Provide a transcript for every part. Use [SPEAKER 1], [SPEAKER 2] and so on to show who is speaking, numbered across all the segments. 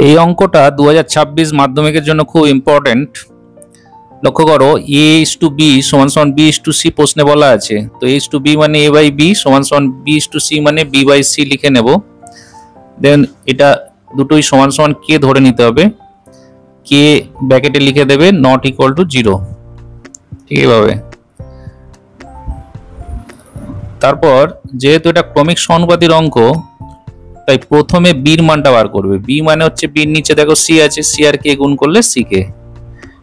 [SPEAKER 1] এই অঙ্কটা 2026 মাধ্যমিকের জন্য খুব ইম্পর্টেন্ট। লক্ষ্য করো, a is to b সমান সমান b is to c প্রশ্নে বলা আছে। তো a is to b মানে a by b সমান সমান b is to c মানে b by c লিখে নেব। দেন এটা দুটোই সমান সমান k ধরে নিতে হবে। k ব্র্যাকেটে লিখে দেবে নট ইকুয়াল টু 0, ঠিক এইভাবে। তারপর যেহেতু এটা ক্রমিক সমানুপাতির অঙ্ক, তাই প্রথমে b এর মানটা বার করবে। b মানে হচ্ছে b এর নিচে দেখো c আছে, c আর k গুণ করলে c k।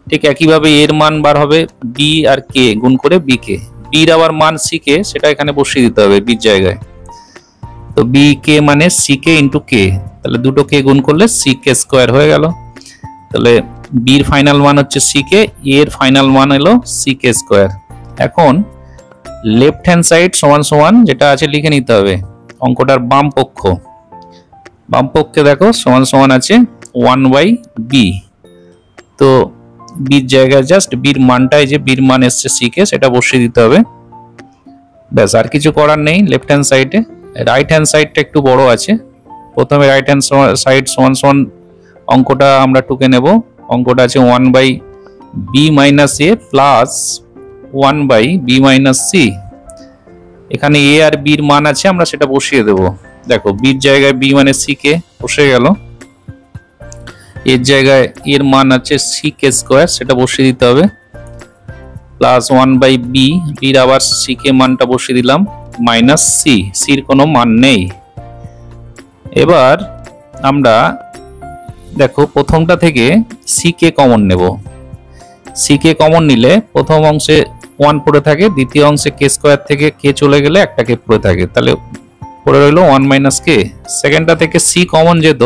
[SPEAKER 1] ঠিক একইভাবে এর মান বার হবে b আর k গুণ করে b k। b এর আবার মান c k, সেটা এখানে বসিয়ে দিতে হবে b এর জায়গায়। তো b k মানে c k ইনটু k, তাহলে দুটো k গুণ করলে c k স্কয়ার হয়ে গেল। তাহলে b এর ফাইনাল মান হচ্ছে c k, a এর ফাইনাল মান হলো c k স্কয়ার। এখন লেফট হ্যান্ড সাইড সমান সমান যেটা আছে লিখে নিতে হবে। অঙ্কটার বাম পক্ষে দেখো সমান সমান আছে 1/b। তো b এর জায়গায় জাস্ট b এর মানটাই, যে b এর মান এসছে c k, সেটা বসিয়ে দিতে হবে। ব্যাস, আর কিছু করার নেই। লেফট হ্যান্ড সাইডে, রাইট হ্যান্ড সাইডটা একটু বড় আছে। প্রথমে রাইট হ্যান্ড সাইড সমান সমান অঙ্কটা আমরা টুকে নেব। অঙ্কটা আছে 1/b minus a plus 1/b minus c। এখানে a আর b এর মান আছে, আমরা সেটা বসিয়ে দেব। দেখো b এর জায়গায় b মানে c k বসে গেল, এর জায়গায় এর মান আছে c k স্কয়ার, সেটা বসিয়ে দিতে হবে। প্লাস 1/b, b এর আবার c k মানটা বসিয়ে দিলাম, মাইনাস c, c এর কোনো মান নেই। এবার আমরা দেখো প্রথমটা থেকে c k কমন নেব। c k কমন নিলে প্রথম অংশে 1 পড়ে থাকে, দ্বিতীয় অংশে k স্কয়ার থেকে k চলে গেলে একটা k পড়ে থাকে, তাহলে পড়ে রইল 1 মাইনাস k। সেকেন্ডটা থেকে c কমন যেত,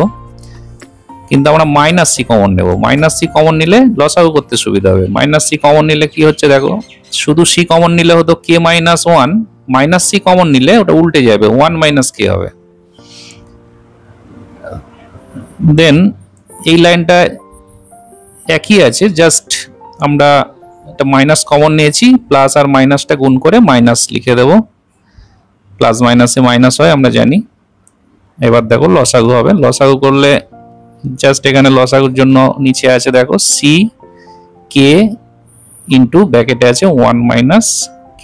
[SPEAKER 1] কিন্তু আমরা মাইনাস c কমন নেব। মাইনাস c কমন নিলে লসাগু করতে সুবিধা হবে। মাইনাস c কমন নিলে কি হচ্ছে দেখো, শুধু c কমন নিলে হতো k minus 1, minus c common নিলে ওটা উল্টে যাবে, 1 মাইনাস k হবে। দেন এই লাইনটা একই আছে, জাস্ট আমরা একটা মাইনাস কমন নিয়েছি, প্লাস আর মাইনাসটা গুণ করে মাইনাস লিখে দেব। প্লাস মাইনাসে মাইনাস হয় আমরা জানি। এবার দেখো লসাগু হবে। লসাগু করলে জাস্ট এখানে লসাগুর জন্য নিচে আছে দেখো c k ইন্টু ব্র্যাকেটে আছে 1 মাইনাস k,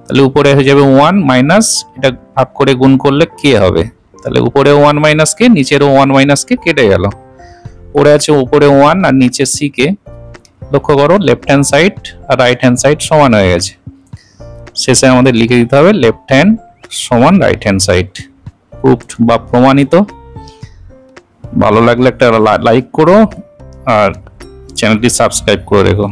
[SPEAKER 1] তাহলে উপরে হয়ে যাবে 1 মাইনাস, এটা ভাগ করে গুণ করলে k হবে। তাহলে উপরে 1 মাইনাস k, নিচেরও 1 মাইনাস k কেটে গেল। পরে আছে উপরে 1 আর নিচে c k। লক্ষ্য করো লেফট হ্যান্ড সাইড আর রাইট হ্যান্ড সাইড সমান হয়ে গেছে। শেষে আমাদের লিখে দিতে হবে লেফট হ্যান্ড সমান রাইট হ্যান্ড সাইড। প্রুফড বা প্রমাণিত। ভালো লাগলে একটা লাইক করো আর চ্যানেলটি সাবস্ক্রাইব করে রেখো।